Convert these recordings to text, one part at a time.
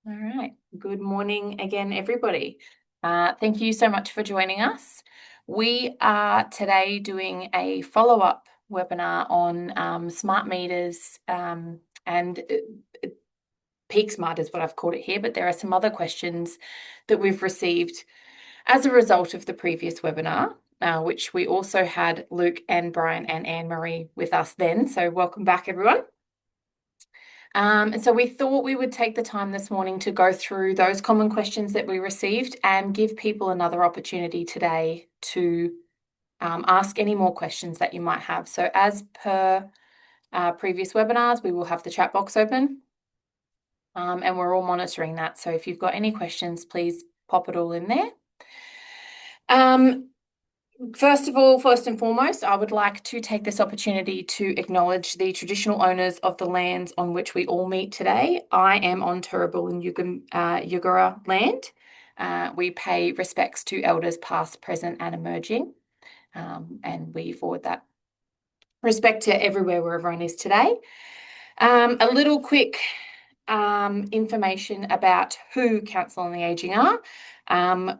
All right. Good morning again, everybody. Thank you so much for joining us. We are today doing a follow-up webinar on smart meters and Peak Smart is what I've called it here, but there are some other questions that we've received as a result of the previous webinar, which we also had Luke and Brian and Anne-Marie with us then. So welcome back, everyone. And so we thought we would take the time this morning to go through those common questions that we received and give people another opportunity today to ask any more questions that you might have. So as per previous webinars, we will have the chat box open and we're all monitoring that. So if you've got any questions, please pop it all in there. First and foremost, I would like to take this opportunity to acknowledge the traditional owners of the lands on which we all meet today. I am on Turrbal and Yugara land. We pay respects to elders past, present, and emerging. And we forward that respect to everywhere where everyone is today. A little quick information about who Council on the Aging are.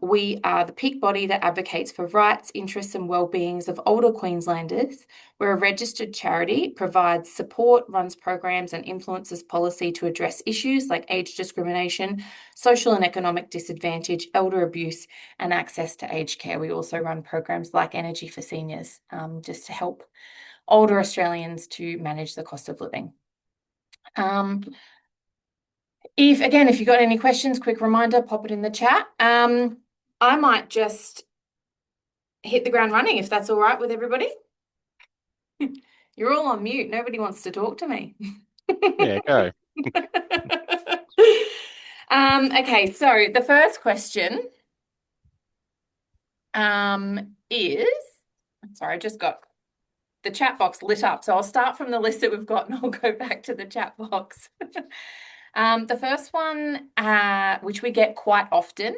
We are the peak body that advocates for rights, interests and well-beings of older Queenslanders. We're a registered charity, provides support, runs programs and influences policy to address issues like age discrimination, social and economic disadvantage, elder abuse and access to aged care. We also run programs like Energy for Seniors, just to help older Australians to manage the cost of living. If you've got any questions, quick reminder, pop it in the chat. I might just hit the ground running if that's all right with everybody. You're all on mute. Nobody wants to talk to me. Yeah, go. Okay, so the first question is, sorry, I just got the chat box lit up. So I'll start from the list that we've got and I'll go back to the chat box. The first one, which we get quite often,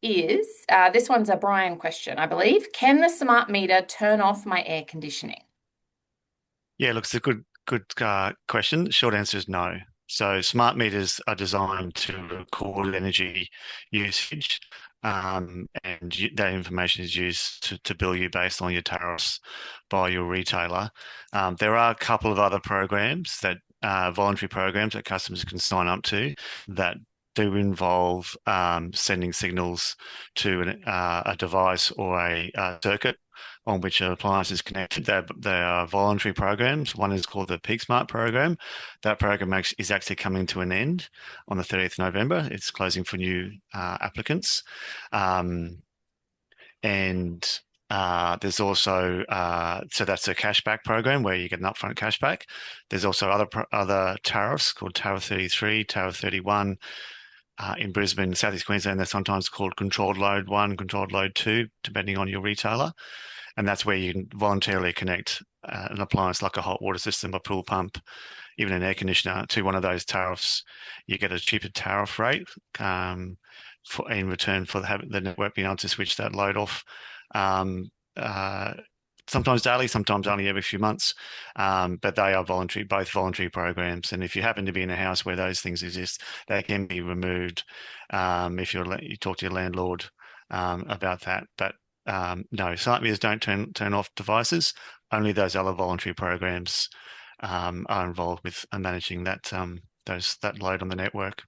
is this one's a Brian question, I believe. Can the smart meter turn off my air conditioning? Yeah, look, it's a good question. Short answer is no. So smart meters are designed to record energy usage, and that information is used to bill you based on your tariffs by your retailer. There are a couple of other programs that voluntary programs that customers can sign up to that do involve sending signals to a device or a circuit on which an appliance is connected. They are voluntary programs. One is called the Peak Smart program. That program is actually coming to an end on the 30th of November. It's closing for new applicants. There's also so that's a cashback program where you get an upfront cashback. There's also other tariffs called Tariff 33, Tariff 31. In Brisbane, Southeast Queensland, they're sometimes called Controlled Load 1, Controlled Load 2, depending on your retailer. And that's where you can voluntarily connect an appliance like a hot water system, a pool pump, even an air conditioner to one of those tariffs. You get a cheaper tariff rate in return for the network being able to switch that load off. Sometimes daily, sometimes only every few months, but they are both voluntary programs. And if you happen to be in a house where those things exist, they can be removed if you talk to your landlord about that. But no, smart meters don't turn off devices. Only those other voluntary programs are involved with managing that load on the network.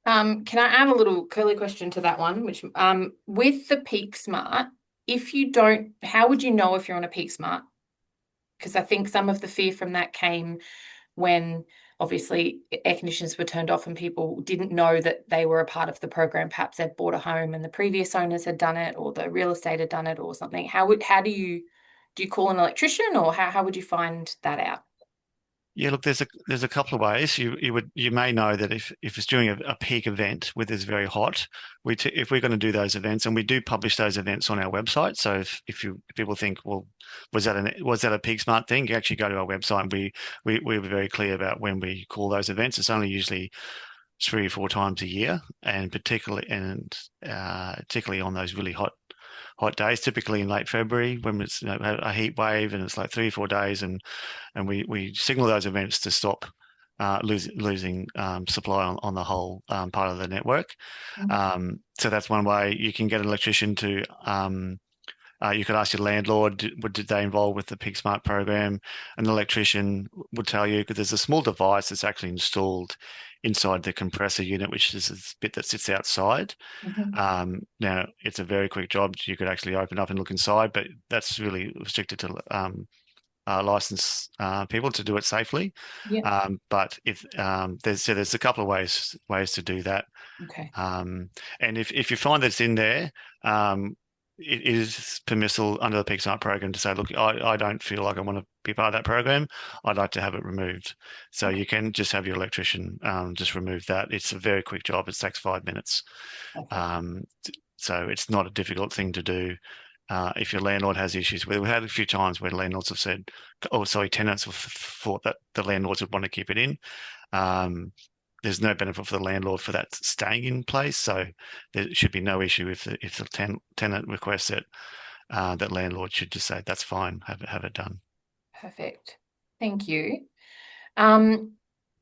Can I add a little curly question to that one? Which with the Peak Smart, how would you know if you're on a Peak Smart? Because I think some of the fear from that came when obviously air conditioners were turned off and people didn't know that they were a part of the program. Perhaps they'd bought a home and the previous owners had done it, or the real estate had done it, or something. How do you call an electrician, or how would you find that out? Yeah, look, there's a couple of ways. You may know that if it's during a peak event where it's very hot, if we're going to do those events, and we do publish those events on our website. So if people think, well, was that a Peak Smart thing? You actually go to our website and we're very clear about when we call those events. It's only usually 3 or 4 times a year, and particularly on those really hot days, typically in late February when it's a heat wave and it's like 3 or 4 days, and we signal those events to stop losing supply on the whole part of the network. Mhm. So that's one way you can get an electrician to. You could ask your landlord, did they involve with the Pig Smart program? An electrician would tell you because there's a small device that's actually installed inside the compressor unit, which is this bit that sits outside. Mhm. Now, it's a very quick job. You could actually open up and look inside, but that's really restricted to licensed people to do it safely. Yeah. But if there's a couple of ways to do that. Okay. And if you find that it's in there, it is permissible under the PixArt program to say, look, I don't feel like I want to be part of that program. I'd like to have it removed. So Okay. you can just have your electrician just remove that. It's a very quick job. It takes 5 minutes. Perfect. Um, so it's not a difficult thing to do. If your landlord has issues, we've had a few times where landlords have said, oh, sorry, tenants have thought that the landlords would want to keep it in. Um, there's no benefit for the landlord for that staying in place. So there should be no issue if the tenant requests it. That landlord should just say that's fine, have it done. Perfect. Thank you. Um,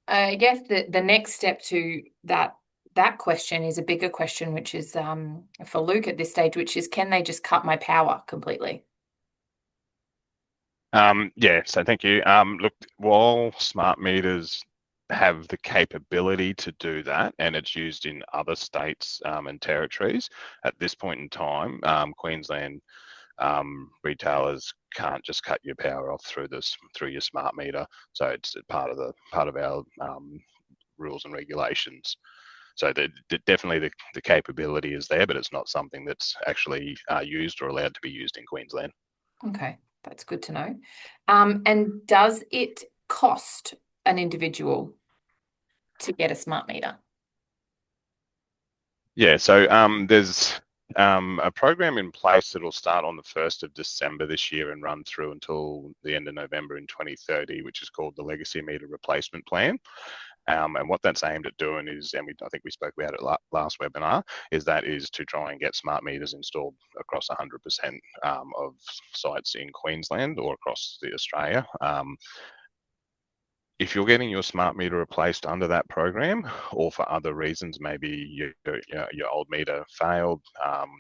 I guess the next step to that question is a bigger question, which is for Luke at this stage, which is can they just cut my power completely? Yeah, so thank you. Look, while smart meters have the capability to do that, and it's used in other states and territories, at this point in time, Queensland retailers can't just cut your power off through your smart meter. So it's part of our rules and regulations. So definitely the capability is there, but it's not something that's actually used or allowed to be used in Queensland. Okay, that's good to know. And does it cost an individual to get a smart meter? Yeah, so there's a program in place that will start on the 1st of December this year and run through until the end of November in 2030, which is called the Legacy Meter Replacement Plan. And what that's aimed at doing is, and I think we spoke about it last webinar, is to try and get smart meters installed across 100% of sites in Queensland or across Australia. If you're getting your smart meter replaced under that program, or for other reasons, maybe your old meter failed,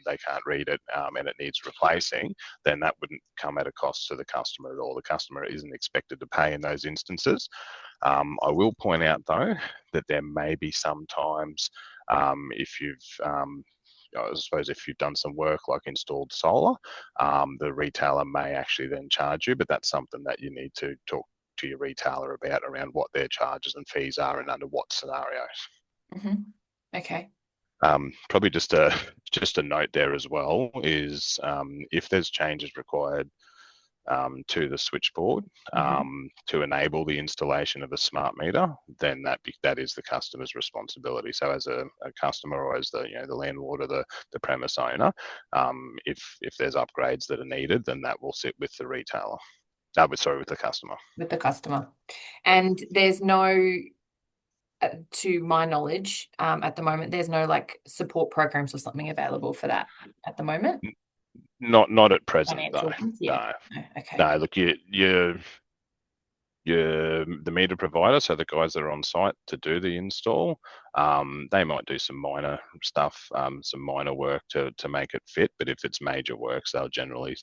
they can't read it, and it needs replacing, then that wouldn't come at a cost to the customer at all. The customer isn't expected to pay in those instances. I will point out though that there may be some times if you've I suppose if you've done some work like installed solar, the retailer may actually then charge you, but that's something that you need to talk to your retailer about around what their charges and fees are and under what scenarios. Hmm. Okay. Probably just a note there as well is if there's changes required to the switchboard Hmm. to enable the installation of a smart meter, then that is the customer's responsibility. So as a customer or as the landlord or the premise owner, if there's upgrades that are needed, then that will sit with the retailer. With the customer. With the customer. And there's no, to my knowledge, at the moment, there's no like support programs or something available for that at the moment. Not at present, no. Financial ones, yeah. No. No, okay. No, look, the meter provider, so the guys that are on site to do the install, they might do some minor stuff, some minor work to make it fit. But if it's major works, they'll generally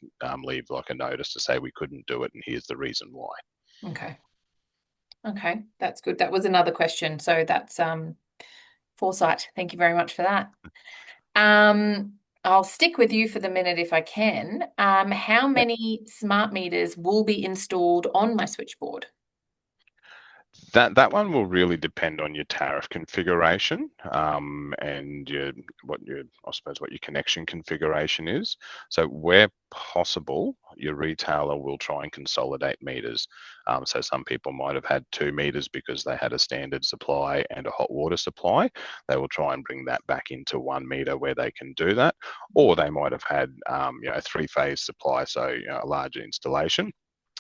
leave like a notice to say we couldn't do it, and here's the reason why. Okay. Okay, that's good. That was another question. So that's foresight. Thank you very much for that. I'll stick with you for the minute if I can. How many smart meters will be installed on my switchboard? That one will really depend on your tariff configuration and I suppose what your connection configuration is. So where possible, your retailer will try and consolidate meters. So some people might have had 2 meters because they had a standard supply and a hot water supply. They will try and bring that back into 1 meter where they can do that, or they might have had a 3-phase supply, so a larger installation.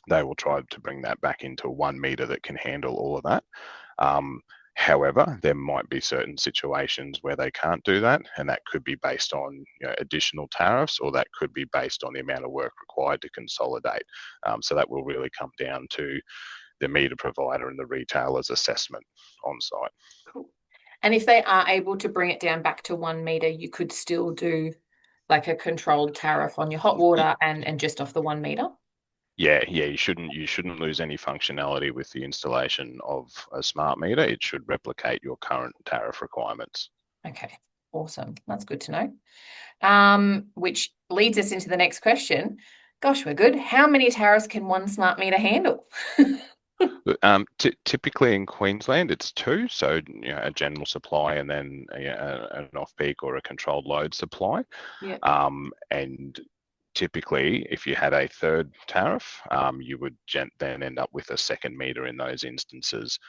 They will try to bring that back into 1 meter that can handle all of that. However, there might be certain situations where they can't do that, and that could be based on additional tariffs, or that could be based on the amount of work required to consolidate. So that will really come down to the meter provider and the retailer's assessment on site. Cool. And if they are able to bring it down back to 1 meter, you could still do like a controlled tariff on your hot water and just off the 1 meter? Yeah, you shouldn't lose any functionality with the installation of a smart meter. It should replicate your current tariff requirements. Okay, awesome. That's good to know. Which leads us into the next question. Gosh, we're good. How many tariffs can one smart meter handle? Typically in Queensland, it's 2, so a general supply and then an off-peak or a controlled load supply. Yeah. And typically, if you had a third tariff, you would then end up with a second meter in those instances.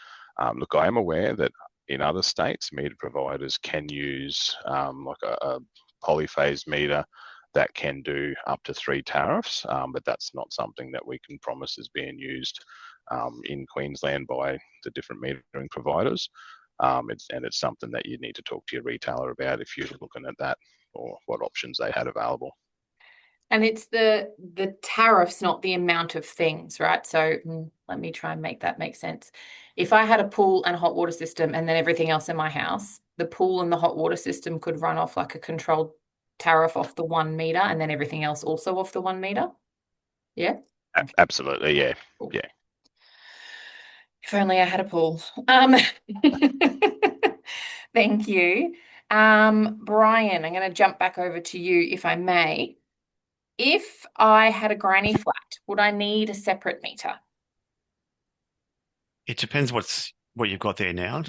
Look, I am aware that in other states, meter providers can use like a polyphase meter that can do up to 3 tariffs, but that's not something that we can promise is being used in Queensland by the different metering providers. It's something that you need to talk to your retailer about if you're looking at that or what options they had available. And it's the tariffs, not the amount of things, right? So let me try and make that make sense. If I had a pool and a hot water system and then everything else in my house, the pool and the hot water system could run off like a controlled tariff off the 1 meter and then everything else also off the 1 meter? Yeah? Absolutely, yeah. Cool. Yeah. If only I had a pool. Thank you. Brian, I'm going to jump back over to you if I may. If I had a granny flat, would I need a separate meter? It depends what you've got there now.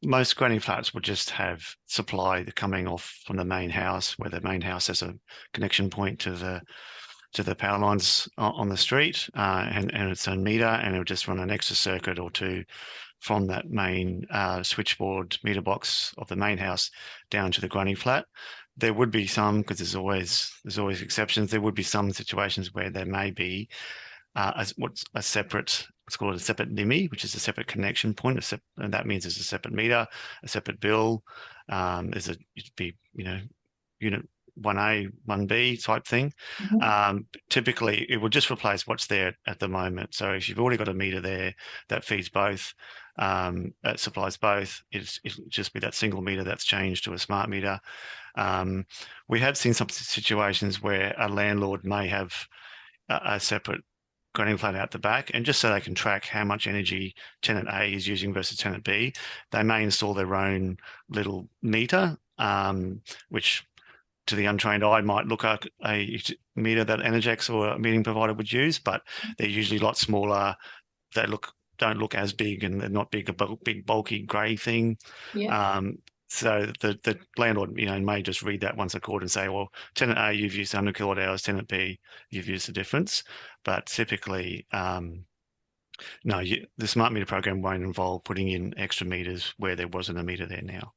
Most granny flats would just have supply coming off from the main house, where the main house has a connection point to the power lines on the street, and its own meter, and it would just run an extra circuit or two from that main switchboard meter box of the main house down to the granny flat. There would be some, because there's always exceptions. There would be some situations where there may be a separate, what's called a separate NIMI, which is a separate connection point, and that means there's a separate meter, a separate bill. It'd be unit 1A, 1B type thing. Typically, it will just replace what's there at the moment. So if you've already got a meter there that feeds both, that supplies both, it'll just be that single meter that's changed to a smart meter. We have seen some situations where a landlord may have a separate granny flat out the back, and just so they can track how much energy tenant A is using versus tenant B, they may install their own little meter, which to the untrained eye might look like a meter that Energex or a metering provider would use, but they're usually a lot smaller. They don't look as big, and they're not big bulky grey thing. Yeah. So the landlord, may just read that once a quarter and say, well, tenant A, you've used 100 kilowatt hours, tenant B, you've used the difference. But typically, no, the smart meter program won't involve putting in extra meters where there wasn't a meter there now.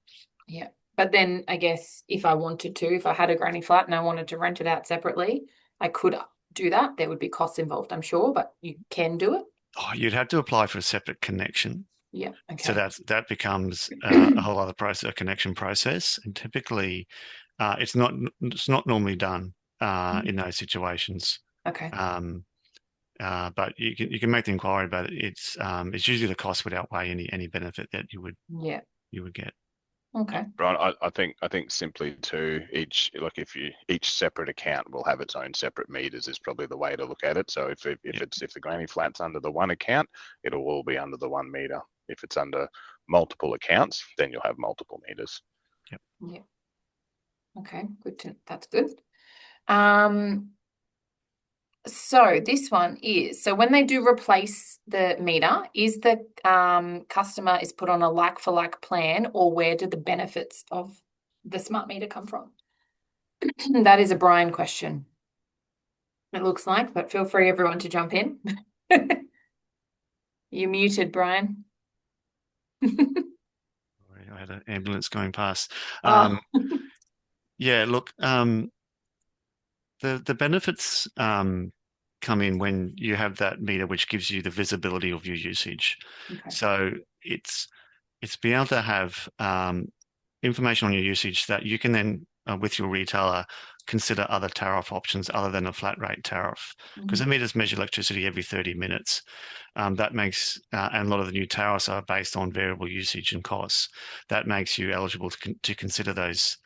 Yeah. But then I guess if I wanted to, if I had a granny flat and I wanted to rent it out separately, I could do that. There would be costs involved, I'm sure, but you can do it. Oh, you'd have to apply for a separate connection. Yeah. Okay. So that becomes a whole other process, a connection process, and typically, it's not normally done in those situations. Okay. But you can make the inquiry about it. It's usually the cost would outweigh any benefit that you would get. Okay. Brian, I think simply to each separate account will have its own separate meters is probably the way to look at it. So if the granny flat's under the one account, it'll all be under the 1 meter. If it's under multiple accounts, then you'll have multiple meters. Yep. Yeah. Okay, that's good. So this one is, so when they do replace the meter, is the customer is put on a like for like plan, or where do the benefits of the smart meter come from? That is a Brian question, it looks like, but feel free everyone to jump in. You're muted, Brian. I had an ambulance going past. Oh. Yeah, look, the benefits come in when you have that meter, which gives you the visibility of your usage. Okay. So it's be able to have information on your usage that you can then with your retailer, consider other tariff options other than a flat rate tariff, because the meters measure electricity every 30 minutes. That makes, and a lot of the new tariffs are based on variable usage and costs. That makes you eligible to consider those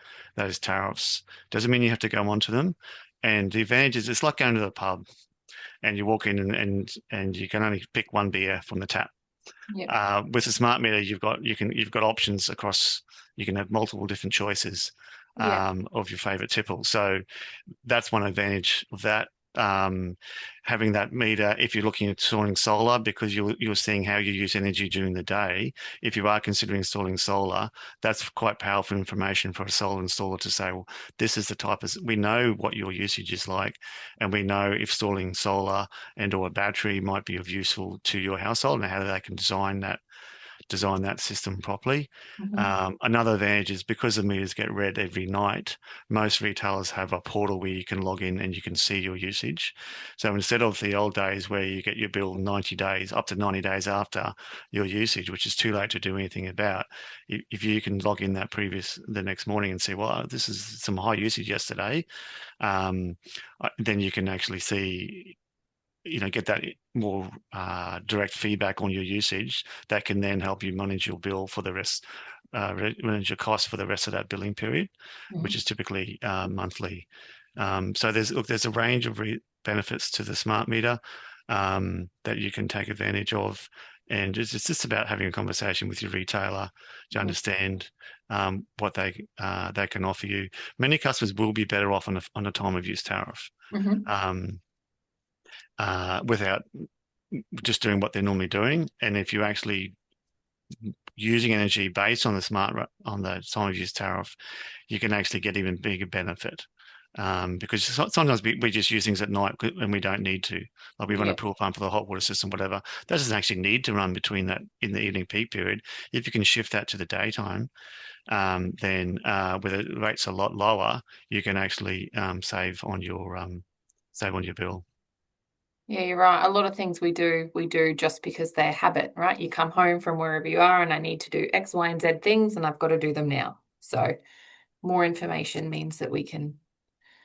tariffs. Doesn't mean you have to go onto them. And the advantage is it's like going to the pub and you walk in and you can only pick one beer from the tap. Yep. With a smart meter, you've got options across. You can have multiple different choices Yeah. of your favorite tipple. So that's one advantage of that. Having that meter, if you're looking at installing solar, because you're seeing how you use energy during the day. If you are considering installing solar, that's quite powerful information for a solar installer to say, well, this is the type of, we know what your usage is like, and we know if installing solar and or a battery might be of useful to your household and how they can design that system properly. Another advantage is because the meters get read every night, most retailers have a portal where you can log in and you can see your usage. So instead of the old days where you get your bill 90 days, up to 90 days after your usage, which is too late to do anything about, if you can log in the next morning and see, well, this is some high usage yesterday, then you can actually see, get that more direct feedback on your usage that can then help you manage your bill for the rest, manage your costs for the rest of that billing period, which is typically monthly. So there's a range of benefits to the smart meter that you can take advantage of. And it's just about having a conversation with your retailer to understand what they can offer you. Many customers will be better off on a time of use tariff. Without just doing what they're normally doing. And if you're actually using energy based on the time of use tariff, you can actually get even bigger benefit. Because sometimes we just use things at night and we don't need to. Like we run a pool pump for the hot water system, whatever. That doesn't actually need to run between that in the evening peak period. If you can shift that to the daytime, then with the rates a lot lower, you can actually save on your bill. Yeah, you're right. A lot of things we do just because they're habit, right? You come home from wherever you are and I need to do X, Y, and Z things and I've got to do them now. So more information means that we can.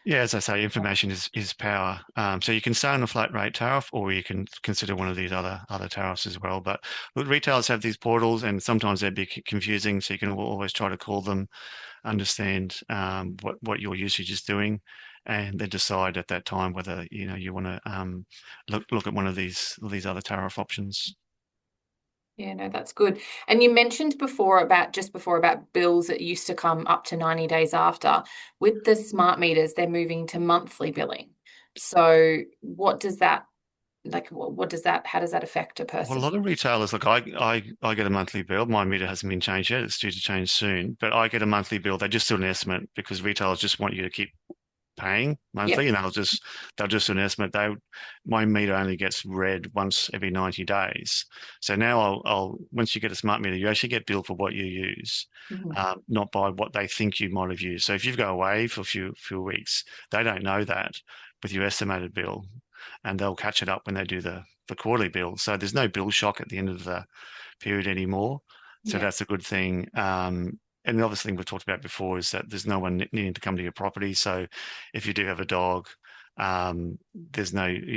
Yeah, as I say, information is power. So you can stay on a flat rate tariff, or you can consider one of these other tariffs as well. But retailers have these portals, and sometimes they'd be confusing. So you can always try to call them, understand what your usage is doing, and then decide at that time whether you want to look at one of these other tariff options. Yeah, no, that's good. And you mentioned before about bills that used to come up to 90 days after. With the smart meters, they're moving to monthly billing. So what does that how does that affect a Well, a person? lot of retailers, look, I get a monthly bill. My meter hasn't been changed yet. It's due to change soon, but I get a monthly bill. They just do an estimate because retailers just want you to keep paying monthly, Yep. and they'll just do an estimate. My meter only gets read once every 90 days. So now I'll once you get a smart meter, you actually get billed for what you use, not by what they think you might have used. So if you go away for a few weeks, they don't know that with your estimated bill, and they'll catch it up when they do the quarterly bill. So there's no bill shock at the end of the period anymore. So Yeah. that's a good thing. And the other thing we've talked about before is that there's no one needing to come to your property. So if you do have a dog, you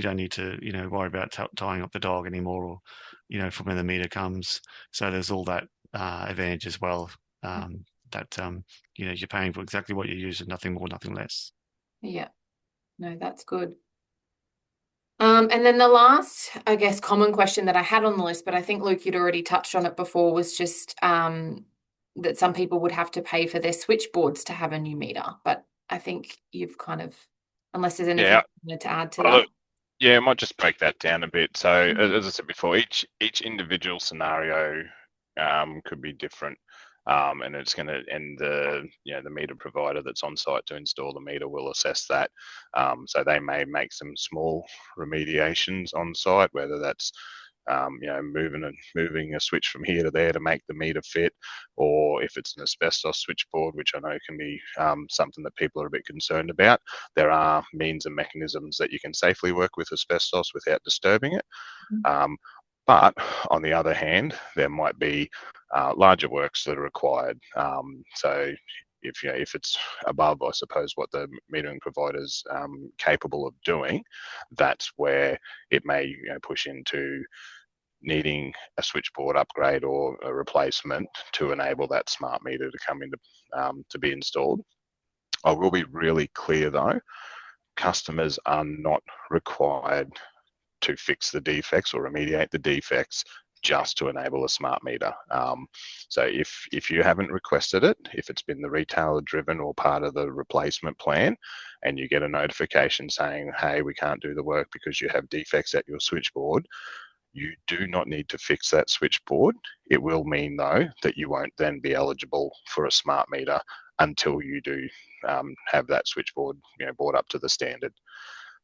don't need to, worry about tying up the dog anymore, or, from when the meter comes. So there's all that advantage as well. That you're paying for exactly what you use and nothing more, nothing less. Yeah. No, that's good. And then the last, I guess, common question that I had on the list, but I think Luke, you'd already touched on it before, was just that some people would have to pay for their switchboards to have a new meter. But I think you've kind of, unless there's anything Yeah. you wanted to add to Oh, that. look, yeah, I might just break that down a bit. So, as I said before, each individual scenario could be different, and it's going to and the meter provider that's on site to install the meter will assess that. So they may make some small remediations on site, whether that's moving a switch from here to there to make the meter fit, or if it's an asbestos switchboard, which I know can be something that people are a bit concerned about. There are means and mechanisms that you can safely work with asbestos without disturbing it. But on the other hand, there might be larger works that are required. So if it's above, I suppose, what the metering provider's capable of doing, that's where it may push into needing a switchboard upgrade or a replacement to enable that smart meter to come into to be installed. I will be really clear though, customers are not required to fix the defects or remediate the defects just to enable a smart meter. So if you haven't requested it, if it's been the retailer driven or part of the replacement plan, and you get a notification saying, hey, we can't do the work because you have defects at your switchboard, you do not need to fix that switchboard. It will mean, though, that you won't then be eligible for a smart meter until you do have that switchboard brought up to the standard.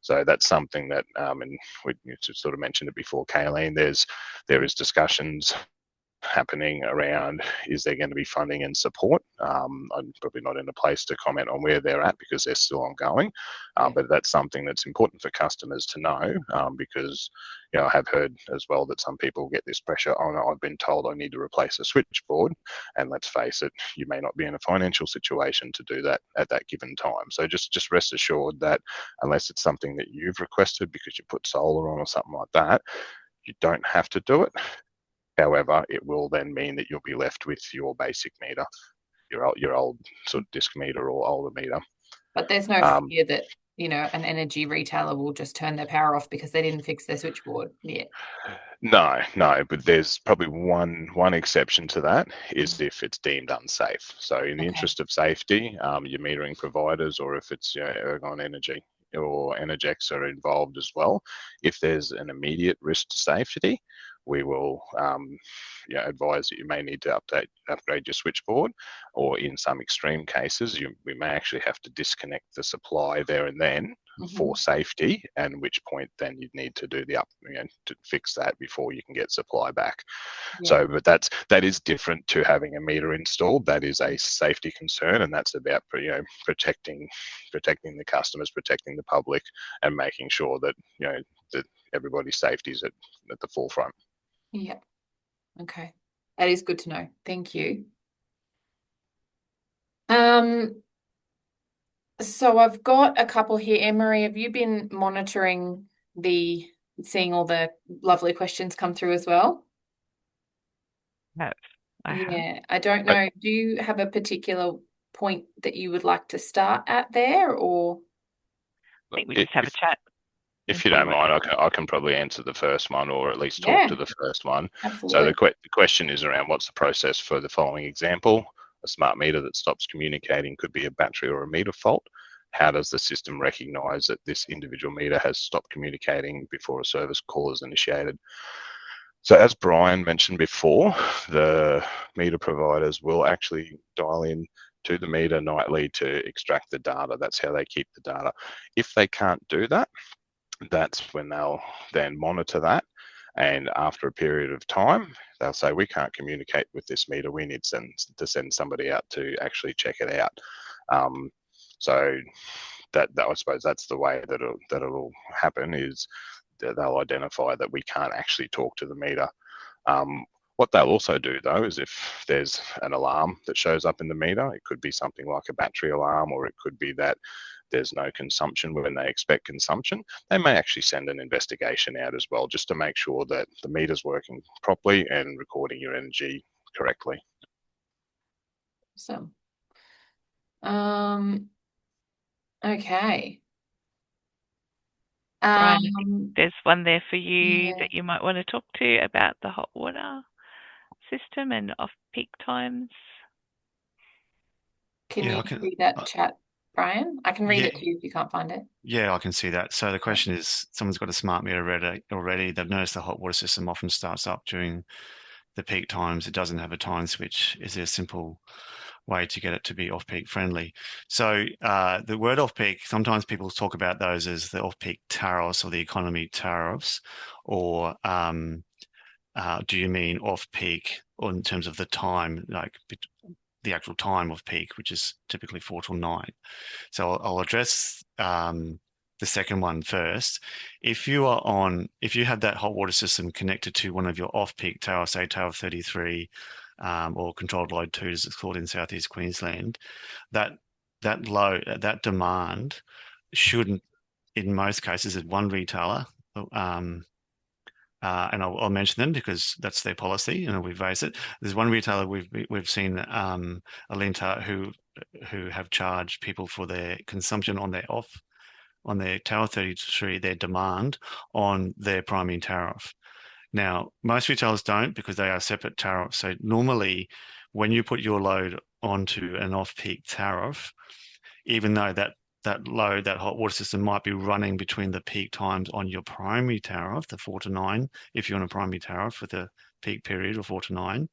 So that's something that, and we sort of mentioned it before, Kayleen, there is discussions happening around, is there going to be funding and support? I'm probably not in a place to comment on where they're at because they're still ongoing, but that's something that's important for customers to know, because I have heard as well that some people get this pressure, oh no, I've been told I need to replace a switchboard, and let's face it, you may not be in a financial situation to do that at that given time. So just rest assured that unless it's something that you've requested because you put solar on or something like that, you don't have to do it. However, it will then mean that you'll be left with your basic meter, your old sort of disc meter or older meter. But there's no fear that, an energy retailer will just turn their power off because they didn't fix their switchboard yet. No, but there's probably one exception to that is if it's deemed unsafe. So in the interest of safety, your metering providers, or if it's Ergon Energy or Energex are involved as well, if there's an immediate risk to safety, we will advise that you may need to upgrade your switchboard, or in some extreme cases, we may actually have to disconnect the supply there and then for safety, and which point then you'd need to do to fix that before you can get supply back. Yeah. So, but that is different to having a meter installed. That is a safety concern, and that's about protecting the customers, protecting the public, and making sure that that everybody's safety is at the forefront. Yeah. Okay. That is good to know. Thank you. So I've got a couple here. Anne-Marie, have you been monitoring seeing all the lovely questions come through as well? No, I have. Yeah, I don't know. Do you have a particular point that you would like to start at there, or? I think we just have a chat. If you don't mind, I can probably answer the first one, or at least talk to the first one. Absolutely. So the question is around what's the process for the following example. A smart meter that stops communicating could be a battery or a meter fault. How does the system recognise that this individual meter has stopped communicating before a service call is initiated? So as Brian mentioned before, the meter providers will actually dial in to the meter nightly to extract the data. That's how they keep the data. If they can't do that, that's when they'll then monitor that, and after a period of time they'll say, we can't communicate with this meter, we need to send somebody out to actually check it out. So that I suppose that's the way that it'll happen, is that they'll identify that we can't actually talk to the meter. What they'll also do though is if there's an alarm that shows up in the meter, it could be something like a battery alarm, or it could be that there's no consumption when they expect consumption, they may actually send an investigation out as well, just to make sure that the meter's working properly and recording your energy correctly. Awesome. Okay. Brian, there's one there for you that you might want to talk to about the hot water system and off-peak times. Can you read that chat, Brian? I can read it to you if you can't find it. Yeah, I can see that. So the question is, someone's got a smart meter already. They've noticed the hot water system often starts up during the peak times. It doesn't have a time switch. Is there a simple way to get it to be off-peak friendly? So the word off-peak, sometimes people talk about those as the off-peak tariffs or the economy tariffs, or do you mean off-peak or in terms of the time, like the actual time of peak, which is typically 4 till 9. So I'll address the second one first. If you have that hot water system connected to one of your off-peak tariffs, say tariff 33, or controlled load 2, as it's called in Southeast Queensland, that demand shouldn't, in most cases, at one retailer, and I'll mention them because that's their policy, and we've raised it. There's one retailer we've seen, Alinta, who have charged people for their consumption on their Tower 33, their demand on their primary tariff. Now, most retailers don't because they are separate tariffs. So normally, when you put your load onto an off-peak tariff, even though that hot water system might be running between the peak times on your primary tariff, the 4 to 9, if you're on a primary tariff with a peak period of 4 to 9,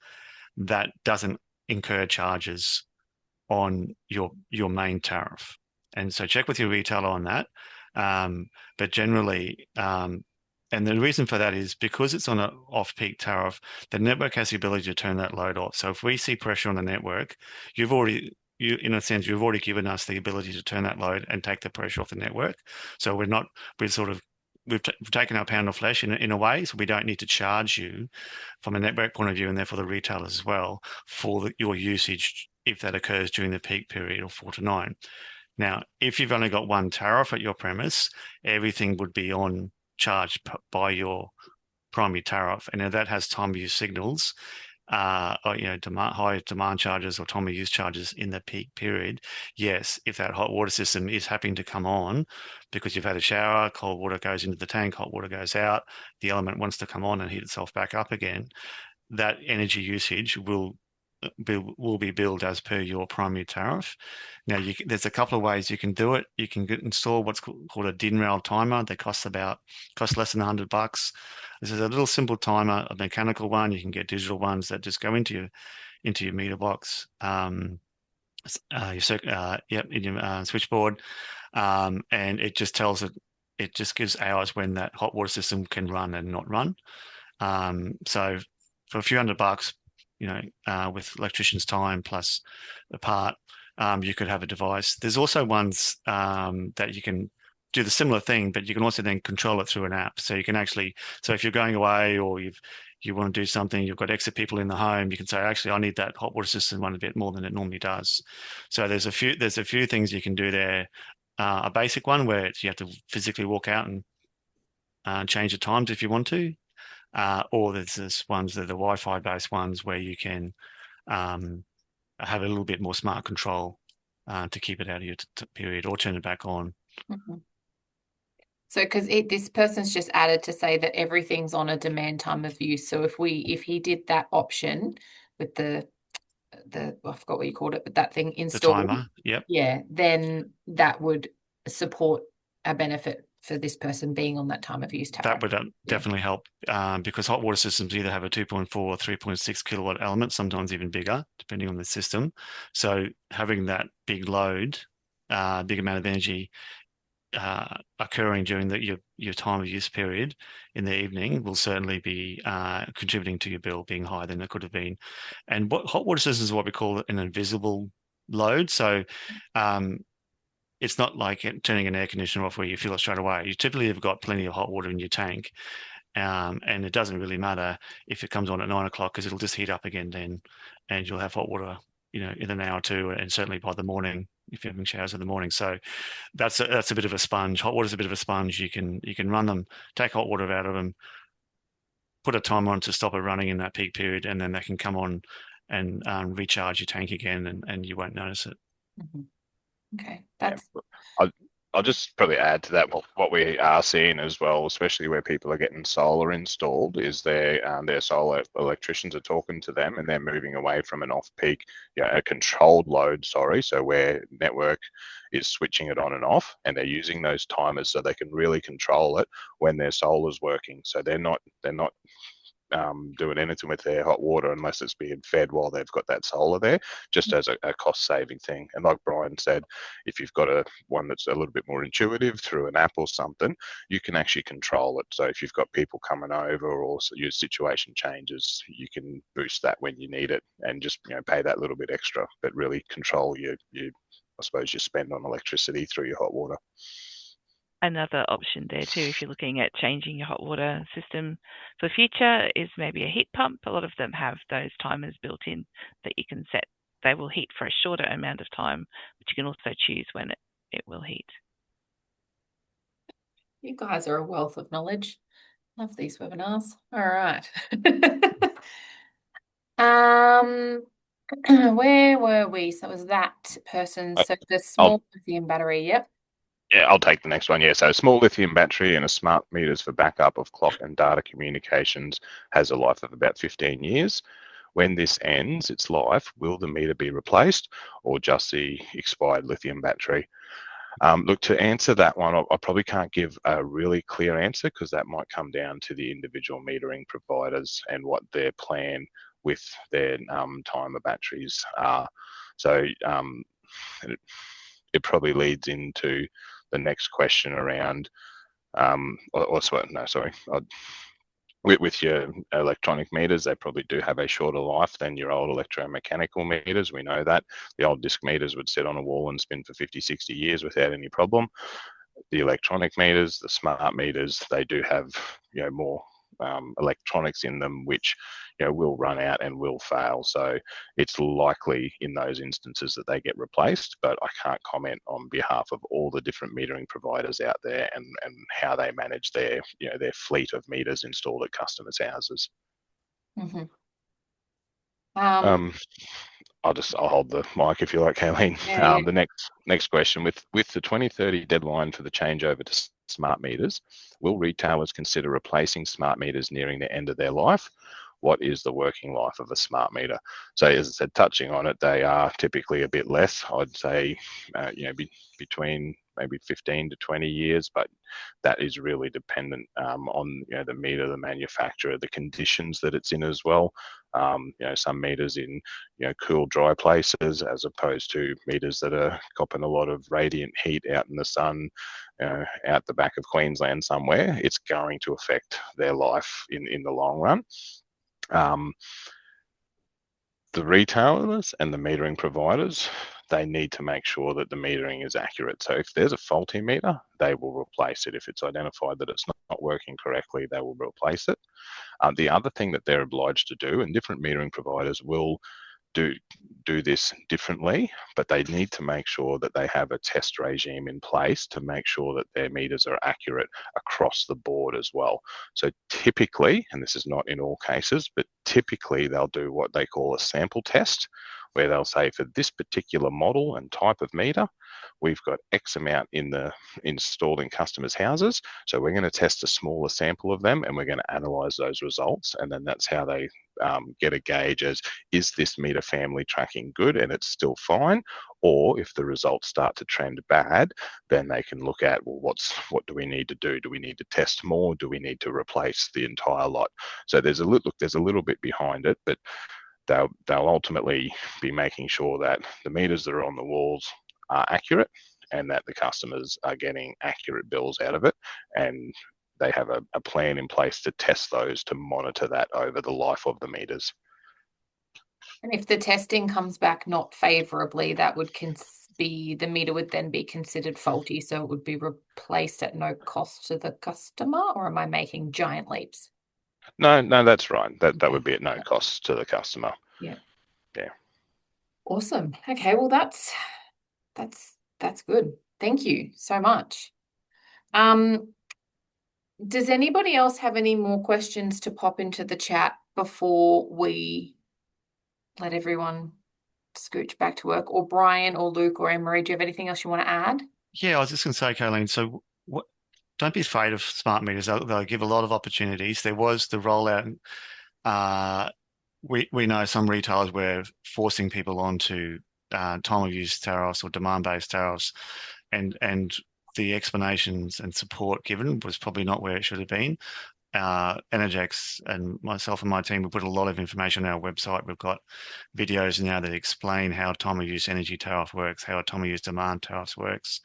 that doesn't incur charges on your main tariff. And so check with your retailer on that. But generally, and the reason for that is because it's on an off-peak tariff, the network has the ability to turn that load off. So if we see pressure on the network, you've already given us the ability to turn that load and take the pressure off the network. So we've taken our pound of flesh in a way, so we don't need to charge you from a network point of view, and therefore the retailers as well, for your usage if that occurs during the peak period of 4 to 9. Now, if you've only got one tariff at your premise, everything would be on charged by your primary tariff, and if that has time of use signals, or high demand charges or time of use charges in the peak period, yes, if that hot water system is happening to come on because you've had a shower, cold water goes into the tank, hot water goes out, the element wants to come on and heat itself back up again, that energy usage will be billed as per your primary tariff. Now, there's a couple of ways you can do it. You can install what's called a DIN rail timer. They cost less than $100. This is a little simple timer, a mechanical one. You can get digital ones that just go into your meter box, in your switchboard, and it just tells it. It just gives hours when that hot water system can run and not run. So for a few $100, with electrician's time plus the part, you could have a device. There's also ones that you can do the similar thing, but you can also then control it through an app. So you can actually, so if you're going away or you want to do something, you've got extra people in the home, you can say, actually, I need that hot water system run a bit more than it normally does. So there's a few things you can do there. A basic one where you have to physically walk out and change the times if you want to. Or there's this ones that are the Wi-Fi based ones where you can have a little bit more smart control to keep it out of your period or turn it back on. Mm-hmm. So, because this person's just added to say that everything's on a demand time of use. So if he did that option with the I forgot what you called it, but that thing installed, the timer, yep, yeah, then that would support a benefit for this person being on that time of use tariff. That would definitely help because hot water systems either have a 2.4 or 3.6 kilowatt element, sometimes even bigger, depending on the system. So having that big load, big amount of energy occurring during your time of use period in the evening will certainly be contributing to your bill being higher than it could have been. And hot water systems is what we call an invisible load. So it's not like turning an air conditioner off where you feel it straight away. You typically have got plenty of hot water in your tank, and it doesn't really matter if it comes on at 9 o'clock because it'll just heat up again then, and you'll have hot water, in an hour or two, and certainly by the morning if you're having showers in the morning. So that's a bit of a sponge. Hot water is a bit of a sponge. You can run them, take hot water out of them, put a timer on to stop it running in that peak period, and then they can come on and recharge your tank again, and you won't notice it. Mm-hmm. Okay, that's. Yeah. I'll just probably add to that what we are seeing as well, especially where people are getting solar installed, is their solar electricians are talking to them and they're moving away from an off-peak, a controlled load, so where network is switching it on and off, and they're using those timers so they can really control it when their solar's working. So they're not doing anything with their hot water unless it's being fed while they've got that solar there, just as a cost saving thing. And like Brian said, if you've got one that's a little bit more intuitive through an app or something, you can actually control it. So if you've got people coming over or your situation changes, you can boost that when you need it and just pay that little bit extra, but really control your I suppose your spend on electricity through your hot water. another option there too, if you're looking at changing your hot water system for the future, is maybe a heat pump. A lot of them have those timers built in that you can set. They will heat for a shorter amount of time, but you can also choose when it will heat. You guys are a wealth of knowledge. Love these webinars. All right. Where were we? So it was that person. So the I'll small lithium battery. Yep. Yeah, I'll take the next one. Yeah, so a small lithium battery and a smart meters for backup of clock and data communications has a life of about 15 years. When this ends its life, will the meter be replaced or just the expired lithium battery? Look, to answer that one, I probably can't give a really clear answer because that might come down to the individual metering providers and what their plan with their timer batteries are. So it probably leads into the next question around, with your electronic meters, they probably do have a shorter life than your old electromechanical meters. We know that. The old disc meters would sit on a wall and spin for 50, 60 years without any problem. The electronic meters, the smart meters, they do have more electronics in them, which will run out and will fail. So it's likely in those instances that they get replaced, but I can't comment on behalf of all the different metering providers out there and how they manage their their fleet of meters installed at customers' houses. Mm-hmm. I'll hold the mic if you like, Kayleen. Yeah. The next question, with the 2030 deadline for the changeover to smart meters, will retailers consider replacing smart meters nearing the end of their life? What is the working life of a smart meter? So, as I said, touching on it, they are typically a bit less. I'd say, between maybe 15 to 20 years, but that is really dependent on the meter, the manufacturer, the conditions that it's in as well. Some meters in cool, dry places, as opposed to meters that are copping a lot of radiant heat out in the sun, out the back of Queensland somewhere. It's going to affect their life in the long run. The retailers and the metering providers, they need to make sure that the metering is accurate. So if there's a faulty meter, they will replace it. If it's identified that it's not working correctly, they will replace it. The other thing that they're obliged to do, and different metering providers will do this differently, but they need to make sure that they have a test regime in place to make sure that their meters are accurate across the board as well. So typically, and this is not in all cases, but typically they'll do what they call a sample test, where they'll say, for this particular model and type of meter, we've got X amount installed in customers' houses. So we're going to test a smaller sample of them and we're going to analyze those results. And then that's how they get a gauge as, is this meter family tracking good and it's still fine? Or if the results start to trend bad, then they can look at, well, what do we need to do? Do we need to test more? Do we need to replace the entire lot? So there's a little bit behind it, but they'll ultimately be making sure that the meters that are on the walls are accurate and that the customers are getting accurate bills out of it, and they have a plan in place to test those, to monitor that over the life of the meters. And if the testing comes back not favourably, that would the meter would then be considered faulty, so it would be replaced at no cost to the customer, or am I making giant leaps? No, that's right. That would be at no cost to the customer. Yeah. Yeah. Awesome. Okay, well that's good. Thank you so much. Does anybody else have any more questions to pop into the chat before we let everyone scooch back to work? Or Brian or Luke or Emery, do you have anything else you want to add? Yeah, I was just going to say, Kayleen, so don't be afraid of smart meters. They'll give a lot of opportunities. There was the rollout. We know some retailers were forcing people onto time of use tariffs or demand-based tariffs, and the explanations and support given was probably not where it should have been. Energex and myself and my team, we put a lot of information on our website. We've got videos now that explain how time of use energy tariff works, how a time of use demand tariffs works,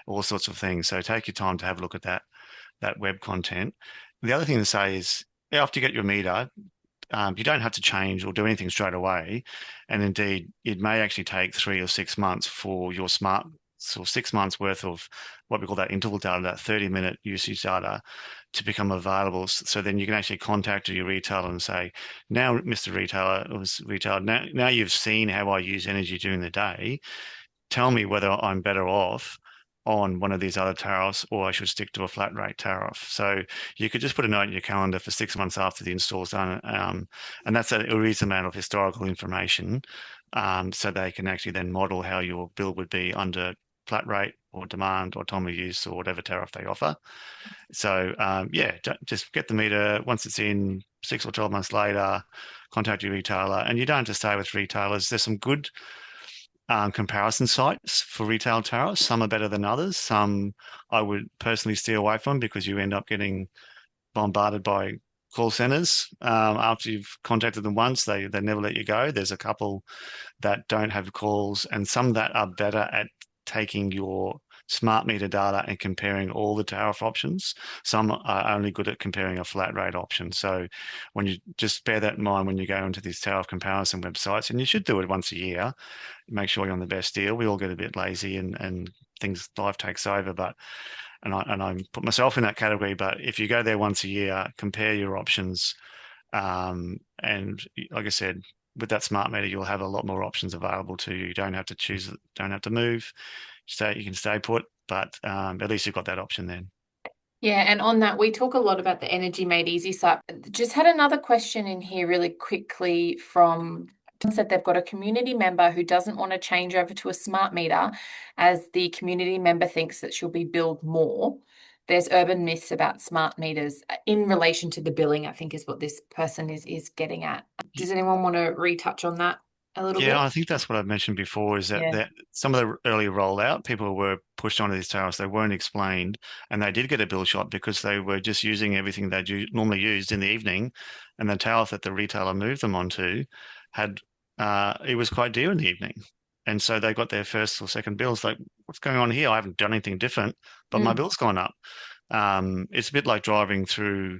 all sorts of things. So take your time to have a look at that web content. The other thing to say is, after you get your meter, you don't have to change or do anything straight away. And indeed, it may actually take 3 or 6 months for your smart months or 6 months worth of what we call that interval data, that 30-minute usage data, to become available. So then you can actually contact your retailer and say, now, Mr. Retailer, or retailer, now you've seen how I use energy during the day. Tell me whether I'm better off on one of these other tariffs or I should stick to a flat rate tariff. So you could just put a note in your calendar for 6 months after the install's done. And that's a reasonable amount of historical information. So they can actually then model how your bill would be under flat rate or demand or time of use or whatever tariff they offer. So yeah, just get the meter once it's in 6 or 12 months later, contact your retailer, and you don't have to stay with retailers. There's some good comparison sites for retail tariffs. Some are better than others. Some I would personally steer away from because you end up getting bombarded by call centers. After you've contacted them once, they never let you go. There's a couple that don't have calls, and some that are better at taking your smart meter data and comparing all the tariff options. Some are only good at comparing a flat rate option. So when you just bear that in mind when you go into these tariff comparison websites, and you should do it once a year, make sure you're on the best deal. We all get a bit lazy and life takes over, but I put myself in that category. But if you go there once a year, compare your options, and like I said, with that smart meter, you'll have a lot more options available to you. You don't have to choose, don't have to move. You can stay put, but at least you've got that option then. Yeah, and on that, we talk a lot about the Energy Made Easy site. Just had another question in here really quickly from said they've got a community member who doesn't want to change over to a smart meter as the community member thinks that she'll be billed more. There's urban myths about smart meters in relation to the billing, I think is what this person is getting at. Does anyone want to retouch on that a little bit? Yeah, I think that's what I've mentioned before is that some of the early rollout, people were pushed onto these tariffs. They weren't explained, and they did get a bill shot because they were just using everything they normally used in the evening, and the tariff that the retailer moved them onto had it was quite dear in the evening. And so they got their first or second bills like, what's going on here? I haven't done anything different, but my bill's gone up. It's a bit like driving through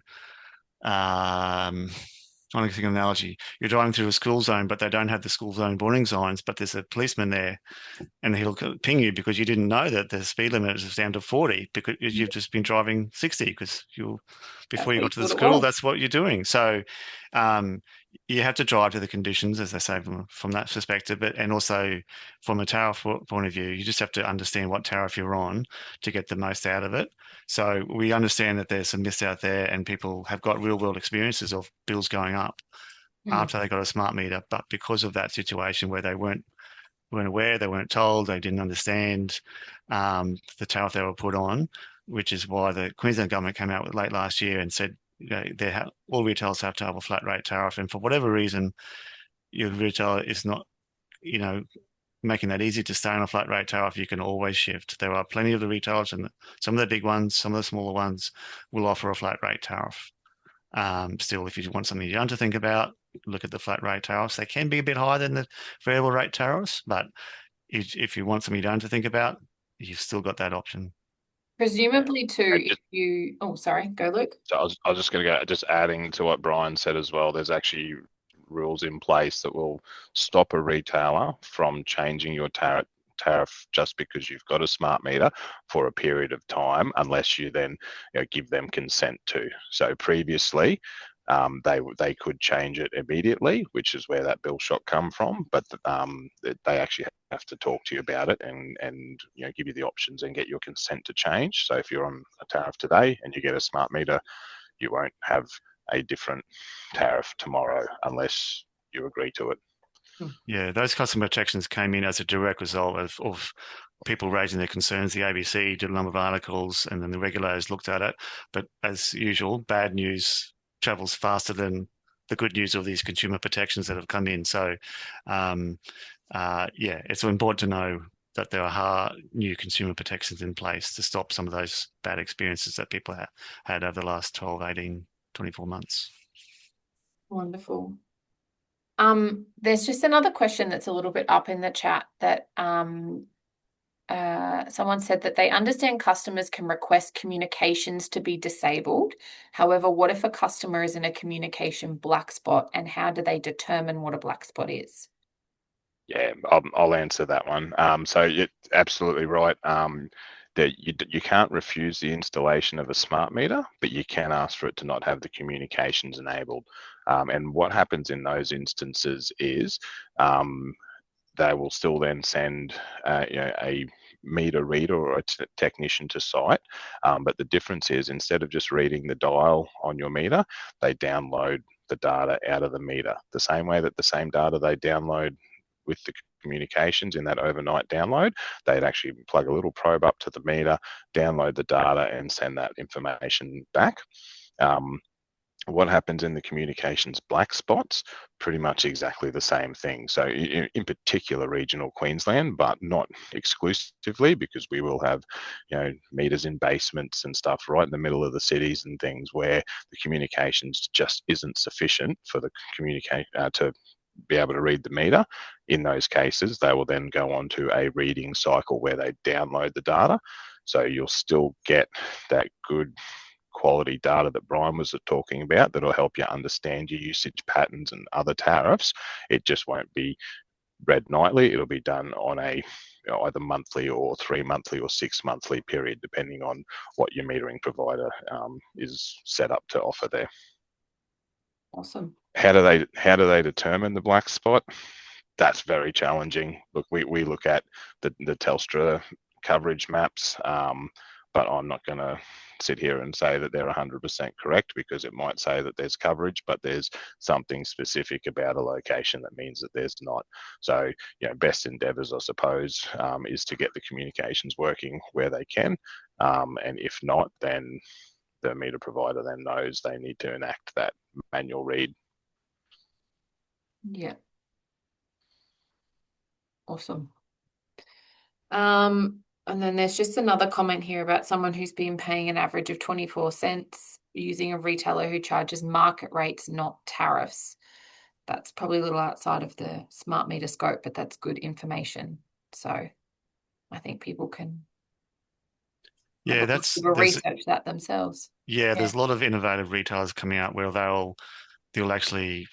trying to think of an analogy. You're driving through a school zone, but they don't have the school zone warning signs, but there's a policeman there and he'll ping you because you didn't know that the speed limit is down to 40 because you've just been driving 60 because before you got to the school, that's what you're doing. So you have to drive to the conditions, as they say, from that perspective, and also from a tariff point of view, you just have to understand what tariff you're on to get the most out of it. So we understand that there's some myths out there and people have got real world experiences of bills going up after they got a smart meter, but because of that situation where they weren't aware, they weren't told, they didn't understand the tariff they were put on, which is why the Queensland government came out with late last year and said, all retailers have to have a flat rate tariff. And for whatever reason, your retailer is not, making that easy to stay on a flat rate tariff, you can always shift. There are plenty of the retailers, and some of the big ones, some of the smaller ones will offer a flat rate tariff. Still, if you want something you don't to think about, look at the flat rate tariffs. They can be a bit higher than the variable rate tariffs, but if you want something you don't to think about, you've still got that option. Presumably too, sorry, go Luke. So I was just going to go, just adding to what Brian said as well, there's actually rules in place that will stop a retailer from changing your tariff just because you've got a smart meter for a period of time, unless you then give them consent to. So previously, they could change it immediately, which is where that bill shot come from. But they actually have to talk to you about it and give you the options and get your consent to change. So if you're on a tariff today and you get a smart meter, you won't have a different tariff tomorrow unless you agree to it. Yeah, those customer protections came in as a direct result of people raising their concerns. The ABC did a number of articles and then the regulators looked at it. But as usual, bad news travels faster than the good news of these consumer protections that have come in. So, it's important to know that there are new consumer protections in place to stop some of those bad experiences that people had over the last 12, 18, 24 months. Wonderful. There's just another question that's a little bit up in the chat that someone said that they understand customers can request communications to be disabled. However, what if a customer is in a communication black spot, and how do they determine what a black spot is? Yeah, I'll answer that one. So you're absolutely right. That you can't refuse the installation of a smart meter, but you can ask for it to not have the communications enabled. And what happens in those instances is they will still then send a meter reader or a technician to site. But the difference is, instead of just reading the dial on your meter, they download the data out of the meter. The same way that the same data they download with the communications in that overnight download, they'd actually plug a little probe up to the meter, download the data, and send that information back. What happens in the communications black spots? Pretty much exactly the same thing. So in particular regional Queensland, but not exclusively, because we will have, meters in basements and stuff right in the middle of the cities and things where the communications just isn't sufficient for the to be able to read the meter. In those cases, they will then go on to a reading cycle where they download the data. So you'll still get that good quality data that Brian was talking about that'll help you understand your usage patterns and other tariffs. It just won't be read nightly. It'll be done on a either monthly or 3 monthly or 6 monthly period, depending on what your metering provider is set up to offer there. Awesome. How do they determine the black spot? That's very challenging. Look, we look at the Telstra coverage maps, but I'm not going to sit here and say that they're 100% correct, because it might say that there's coverage, but there's something specific about a location that means that there's not. So, best endeavours, I suppose, is to get the communications working where they can, and if not, then the meter provider then knows they need to enact that manual read. Yeah. Awesome. And then there's just another comment here about someone who's been paying an average of 24 cents using a retailer who charges market rates, not tariffs. That's probably a little outside of the smart meter scope, but that's good information. So I think people can research that themselves. Yeah, there's a lot of innovative retailers coming out where they'll actually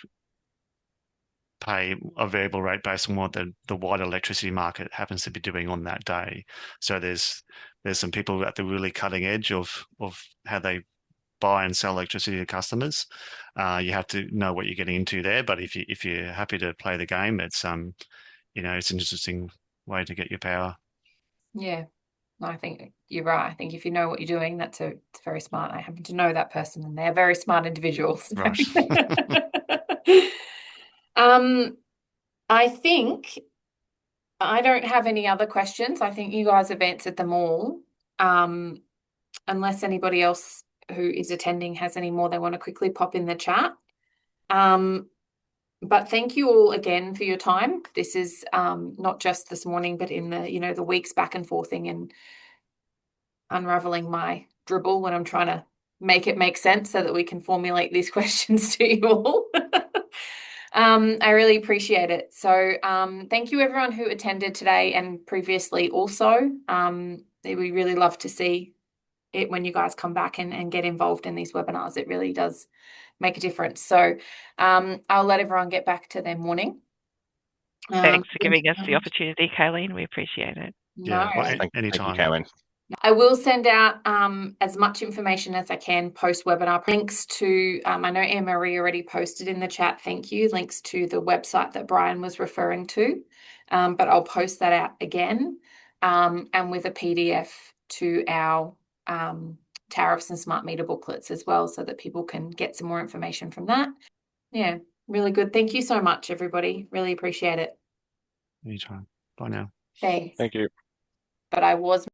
pay a variable rate based on what the wider electricity market happens to be doing on that day. So there's some people at the really cutting edge of how they buy and sell electricity to customers. You have to know what you're getting into there, but if you're happy to play the game, it's it's an interesting way to get your power. Yeah. No, I think you're right. I think if you know what you're doing, it's very smart. I happen to know that person, and they're very smart individuals. Right. I think I don't have any other questions. I think you guys have answered them all. Unless anybody else who is attending has any more they want to quickly pop in the chat. But thank you all again for your time. This is not just this morning, but in the the weeks back and forthing and unraveling my dribble when I'm trying to make it make sense so that we can formulate these questions to you all. I really appreciate it. So thank you everyone who attended today and previously also. We really love to see it when you guys come back and get involved in these webinars. It really does make a difference. So I'll let everyone get back to their morning. Thanks for giving us the opportunity, Kayleen. We appreciate it. No, anytime. Thank you, Kayleen. I will send out as much information as I can post-webinar. Links to, I know Anne-Marie already posted in the chat, thank you, links to the website that Brian was referring to, but I'll post that out again, and with a PDF to our tariffs and smart meter booklets as well, so that people can get some more information from that. Yeah, really good. Thank you so much, everybody. Really appreciate it. Anytime. Bye now. Thanks. Thank you. But I was